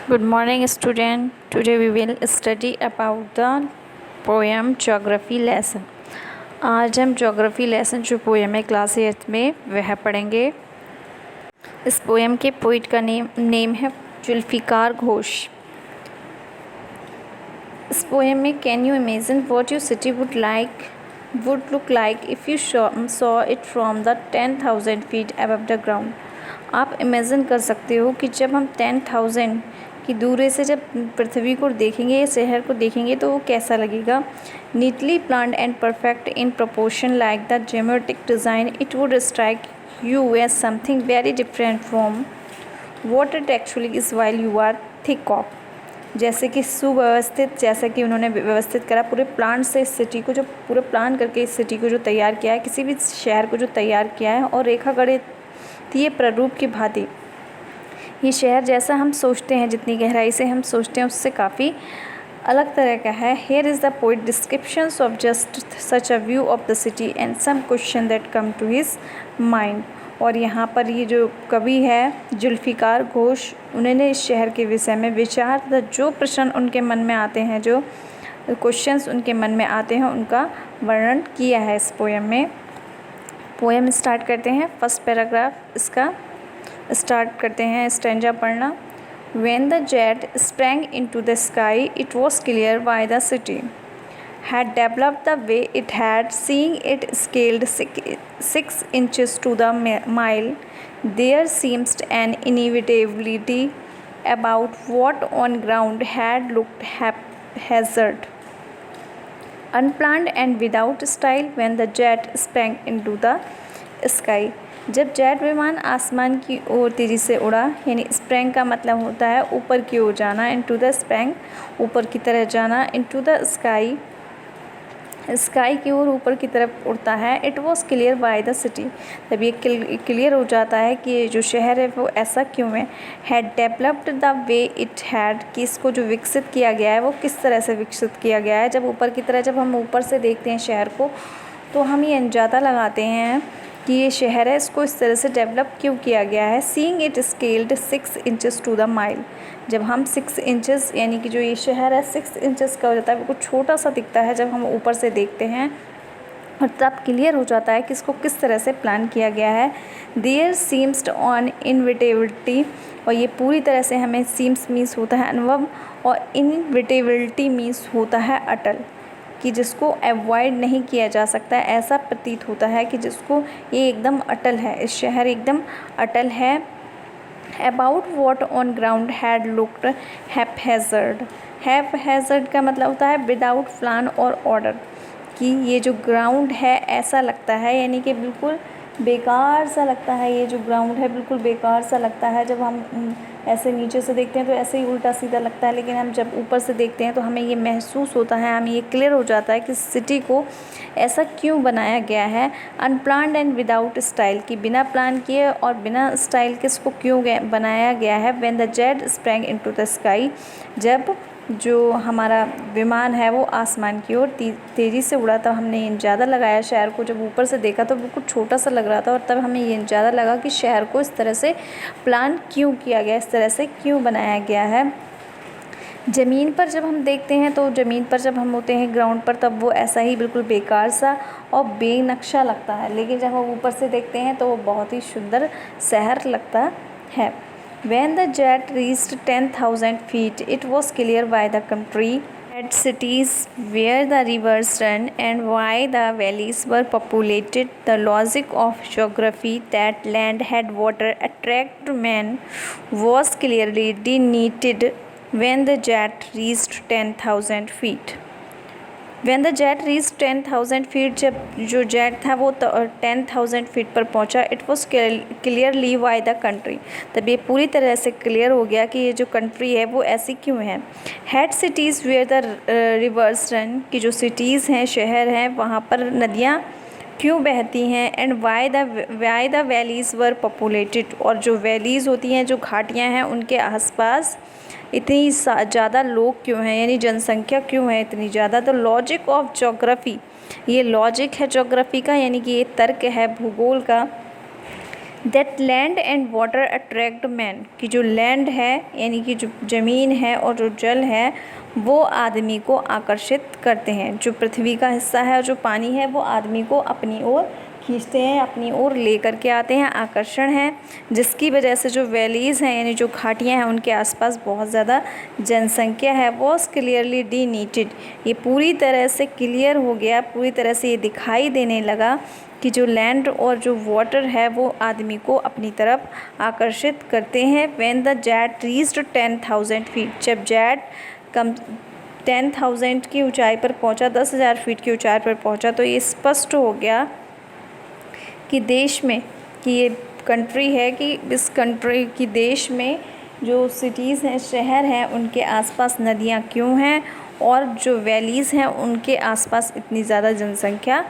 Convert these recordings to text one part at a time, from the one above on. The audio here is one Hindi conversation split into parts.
Good morning, student. Today we will study about the poem Geography lesson. आज हम Geography lesson जो पोएम है क्लास 8 में वह पढ़ेंगे। इस पोएम के पोइट का नेम है जुल्फ़िकार घोष। इस पोएम में can you imagine what your city would look like if you saw it from the 10,000 feet above the ground। आप इमेजिन कर सकते हो कि जब हम 10,000 की दूरी से जब पृथ्वी को देखेंगे, शहर को देखेंगे तो वो कैसा लगेगा। Neatly planned and perfect in proportion like the geometric design, it would strike you as something very different from what it actually is while you are thick of. जैसे कि सुव्यवस्थित, जैसा कि उन्होंने व्यवस्थित करा पूरे प्लान से इस सिटी को, जो पूरे प्लान करके इस सिटी को जो तैयार किया है, किसी भी शहर को जो तैयार किया है, और रेखा गणितीय प्रारूप की भांति ये शहर जैसा हम सोचते हैं, जितनी गहराई से हम सोचते हैं उससे काफ़ी अलग तरह का है। Here is the poet descriptions of just such a view of the city and some question that come to his mind. और यहाँ पर ये जो कवि है जुल्फ़िकार घोष, उन्होंने इस शहर के विषय में विचार, जो प्रश्न उनके मन में आते हैं, जो क्वेश्चंस उनके मन में आते हैं, उनका वर्णन किया है इस पोएम में। पोएम स्टार्ट करते हैं। फर्स्ट पैराग्राफ इसका स्टार्ट करते हैं स्टैंजा पढ़ना। When the jet sprang into the sky, it was clear why the city had developed the way it had, seeing it scaled 6 inches to the mile. There seemed an inevitability about what on ground had looked haphazard, unplanned and without style when the jet sprang into the sky। जब जेट विमान आसमान की ओर तेज़ी से उड़ा, यानी स्प्रैंग का मतलब होता है ऊपर की ओर जाना, इनटू द स्प्रैंग ऊपर की तरफ जाना, इनटू द स्काई स्काई की ओर ऊपर की तरफ उड़ता है। It was clear by the city, तब ये क्लियर हो जाता है कि ये जो शहर है वो ऐसा क्यों है। Had developed the way it had, कि इसको जो विकसित किया गया है वो किस तरह से विकसित किया गया है। जब ऊपर की तरह, जब हम ऊपर से देखते हैं शहर को, तो हम ये अंदाज़ा लगाते हैं कि ये शहर है, इसको इस तरह से डेवलप क्यों किया गया है। Seeing it scaled 6 inches to the mile, जब हम 6 इंचेस, यानी कि जो ये शहर है 6 इंचेस का हो जाता है, बिल्कुल छोटा सा दिखता है जब हम ऊपर से देखते हैं, और तब क्लियर हो जाता है कि इसको किस तरह से प्लान किया गया है। देयर सीम्स ऑन इनविटेबिलिटी, और ये पूरी तरह से हमें सीम्स मीन्स होता है अनुभव, और इनविटेबिलिटी मीन्स होता है अटल, कि जिसको अवॉइड नहीं किया जा सकता, ऐसा प्रतीत होता है कि जिसको ये एकदम अटल है, इस शहर एकदम अटल है। About what on ground had looked haphazard, haphazard का मतलब होता है विदाउट प्लान और ऑर्डर, कि ये जो ग्राउंड है ऐसा लगता है, यानी कि बिल्कुल बेकार सा लगता है। ये जो ग्राउंड है बिल्कुल बेकार सा लगता है, जब हम ऐसे नीचे से देखते हैं तो ऐसे ही उल्टा सीधा लगता है, लेकिन हम जब ऊपर से देखते हैं तो हमें ये महसूस होता है, हमें ये क्लियर हो जाता है कि सिटी को ऐसा क्यों बनाया गया है। अनप्लान्ड एंड विदाउट स्टाइल, कि बिना प्लान किए और बिना स्टाइल के इसको क्यों बनाया गया है। When the jet sprang into the sky, जब जो हमारा विमान है वो आसमान की ओर तेज़ी से उड़ा, तब हमने ये ज़्यादा लगाया शहर को। जब ऊपर से देखा तो बिल्कुल छोटा सा लग रहा था, और तब हमें ये ज़्यादा लगा कि शहर को इस तरह से प्लान क्यों किया गया, इस तरह से क्यों बनाया गया है। ज़मीन पर जब हम देखते हैं, तो ज़मीन पर जब हम होते हैं ग्राउंड पर, तब वो ऐसा ही बिल्कुल बेकार सा और बेनक्शा लगता है, लेकिन जब हम ऊपर से देखते हैं तो वो बहुत ही सुंदर शहर लगता है। When the jet reached 10,000 feet, it was clear why the country had cities where the rivers run and why the valleys were populated. The logic of geography that land had water attract men was clearly delineated when the jet reached 10,000 feet. When the jet reached 10,000 feet, जब जो जेट था वो 10,000 फीट पर पहुंचा, it was clearly why the country, तब ये पूरी तरह से क्लियर हो गया कि ये जो कंट्री है वो ऐसी क्यों है। Had cities where the rivers run, की जो सिटीज़ हैं, शहर हैं, वहाँ पर नदियाँ क्यों बहती हैं। And why the valleys were populated, और जो वैलीज़ होती हैं, जो घाटियाँ हैं, उनके आसपास इतनी ज़्यादा लोग क्यों हैं, यानी जनसंख्या क्यों है इतनी ज़्यादा। तो लॉजिक ऑफ ज्योग्राफी, ये लॉजिक है ज्योग्राफी का, यानी कि ये तर्क है भूगोल का, that land and water attract man, कि जो लैंड है यानी कि जो ज़मीन है और जो जल है वो आदमी को आकर्षित करते हैं। जो पृथ्वी का हिस्सा है और जो पानी है वो आदमी को अपनी ओर खींचते हैं, अपनी ओर ले करके आते हैं, आकर्षण है, जिसकी वजह से जो वैलीज़ हैं यानी जो घाटियाँ हैं उनके आसपास बहुत ज़्यादा जनसंख्या है। वॉज क्लियरली डिनीटेड, ये पूरी तरह से क्लियर हो गया, पूरी तरह से ये दिखाई देने लगा कि जो लैंड और जो वाटर है वो आदमी को अपनी तरफ आकर्षित करते हैं। When the jet reached 10,000 feet, जब जेट कम 10,000 की ऊंचाई पर पहुंचा, 10,000 फीट की ऊंचाई पर पहुंचा, तो ये स्पष्ट हो गया कि देश में, कि ये कंट्री है, कि इस कंट्री की देश में जो सिटीज़ हैं, शहर हैं, उनके आसपास नदियाँ क्यों हैं और जो वैलीज़ हैं उनके आसपास इतनी ज़्यादा जनसंख्या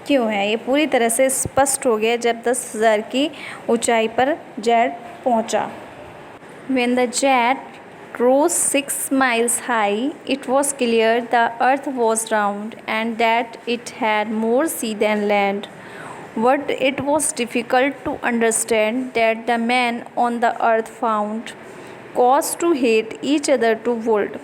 क्यों है। ये पूरी तरह से स्पष्ट हो गया जब 10,000 की ऊंचाई पर जेट पहुंचा। When the jet rose 6 miles high, it was clear the earth was round and that it had more sea than land. What it was difficult to understand that the men on the earth found cause to hate each other, to build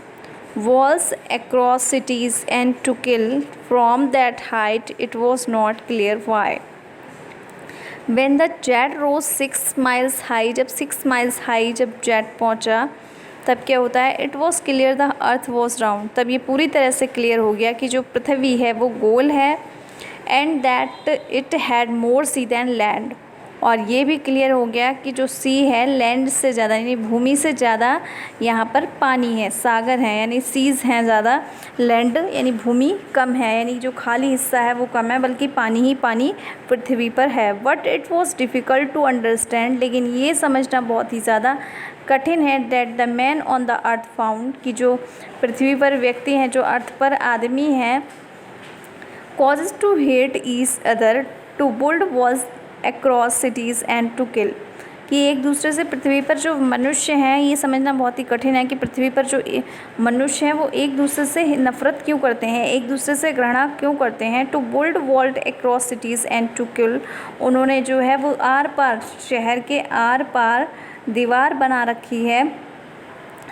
walls across cities and to kill from that height. It was not clear why. When the jet rose 6 miles high, जब 6 miles high जब जेट पहुंचा तब क्या होता है, it was clear the earth was round, तब ये पूरी तरह से क्लियर हो गया कि जो पृथ्वी है वो गोल है, and that it had more sea than land, और ये भी क्लियर हो गया कि जो सी है लैंड से ज़्यादा यानी भूमि से ज़्यादा यहाँ पर पानी है, सागर है, यानी सीज़ हैं ज़्यादा, लैंड यानी भूमि कम है, यानी जो खाली हिस्सा है वो कम है, बल्कि पानी ही पानी पृथ्वी पर है। But it was difficult to understand, लेकिन ये समझना बहुत ही ज़्यादा कठिन है, that the man on the earth found, कि जो पृथ्वी पर व्यक्ति हैं, जो अर्थ पर आदमी हैं, causes to hate each other, to build walls across cities and to kill, कि एक दूसरे से पृथ्वी पर जो मनुष्य हैं, ये समझना बहुत ही कठिन है कि पृथ्वी पर जो मनुष्य हैं वो एक दूसरे से नफ़रत क्यों करते हैं, एक दूसरे से घृणा क्यों करते हैं। To build walled across cities and to kill, उन्होंने जो है वो आर पार, शहर के आर पार दीवार बना रखी है,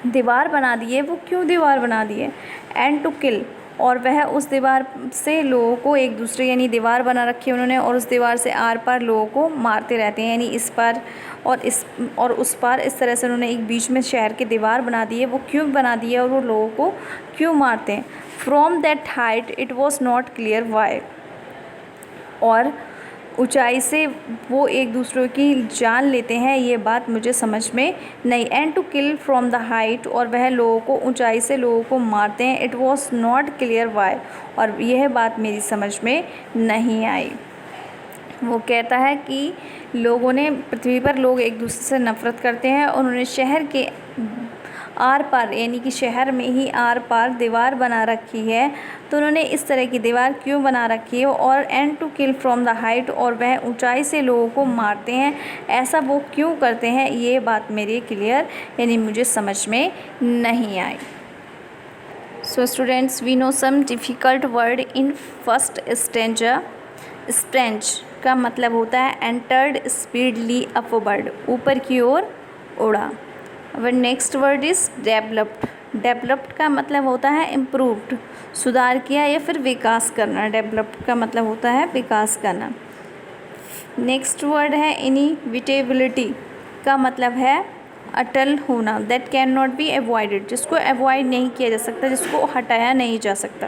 दीवार बना दी है, वो क्यों दीवार बना दी है, एंड टू किल, और वह उस दीवार से लोगों को एक दूसरे, यानी दीवार बना रखी है उन्होंने और उस दीवार से आर पार लोगों को मारते रहते हैं, यानी इस पार और उस पार, इस तरह से उन्होंने एक बीच में शहर की दीवार बना दी है। वो क्यों बना दी है और वो लोगों को क्यों मारते हैं। From that height it was not clear why, और ऊंचाई से वो एक दूसरे की जान लेते हैं, ये बात मुझे समझ में नहीं। And to kill from the height, और वह लोगों को ऊंचाई से लोगों को मारते हैं। It was not clear why, और यह बात मेरी समझ में नहीं आई। वो कहता है कि लोगों ने, पृथ्वी पर लोग एक दूसरे से नफ़रत करते हैं, उन्होंने शहर के आर पार, यानी कि शहर में ही आर पार दीवार बना रखी है, तो उन्होंने इस तरह की दीवार क्यों बना रखी है। और and to kill from the height, और वह ऊंचाई से लोगों को मारते हैं, ऐसा वो क्यों करते हैं, ये बात मेरी क्लियर यानी मुझे समझ में नहीं आई। So students, we know some difficult word in first stanza. स्प्रेंच का मतलब होता है एंटर्ड स्पीडली अपवर्ड, ऊपर की ओर उड़ा। अब next word is developed. Developed का मतलब होता है इम्प्रूव्ड, सुधार किया या फिर विकास करना। डेवलप्ड का मतलब होता है विकास करना। नेक्स्ट वर्ड है इनिविटेबिलिटी, का मतलब है अटल होना। That can not be avoided, जिसको अवॉइड नहीं किया जा सकता, जिसको हटाया नहीं जा सकता।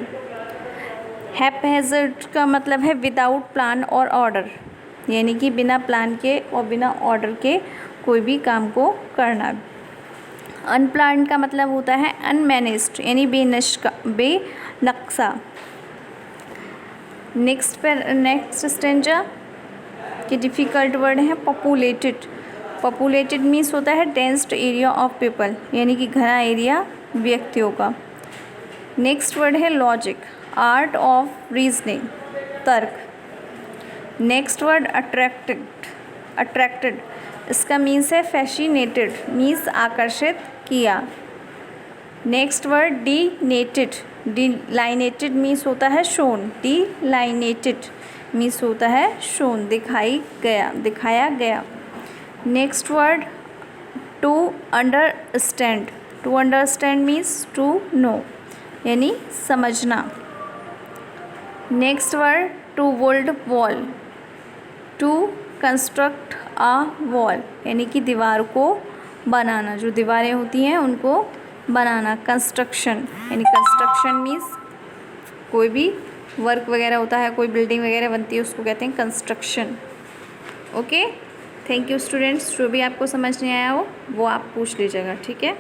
हैपहैज़र्ड का मतलब है विदाउट प्लान और ऑर्डर, यानी कि बिना प्लान के और बिना ऑर्डर के कोई भी काम को करना। अनप्लान्ड का मतलब होता है अनमैनेज्ड, यानी बेनक्शा। नेक्स्ट स्टेंजा के डिफ़िकल्ट वर्ड है पॉपुलेटेड। पॉपुलेटेड मीन्स होता है डेंस्ड एरिया ऑफ पीपल, यानी कि घना एरिया व्यक्तियों का। नेक्स्ट वर्ड है लॉजिक, आर्ट ऑफ रीजनिंग, तर्क। Next word attracted. अट्रैक्टेड इसका मीन्स है फैसिनेटेड, मीन्स आकर्षित किया। Next word delineated. Delineated means होता है शोन। डीलाइनेटेड मीन्स होता है शोन, दिखाई गया, दिखाया गया। Next word to understand. To understand means to know, यानी समझना। Next word to build wall. To construct a wall, यानी कि दीवार को बनाना, जो दीवारें होती हैं उनको बनाना। कंस्ट्रक्शन, यानी कंस्ट्रक्शन मीन्स कोई भी वर्क वगैरह होता है, कोई बिल्डिंग वगैरह बनती है, उसको कहते हैं construction. Okay, thank you students. जो भी आपको समझ नहीं आया हो वो आप पूछ लीजिएगा, ठीक है।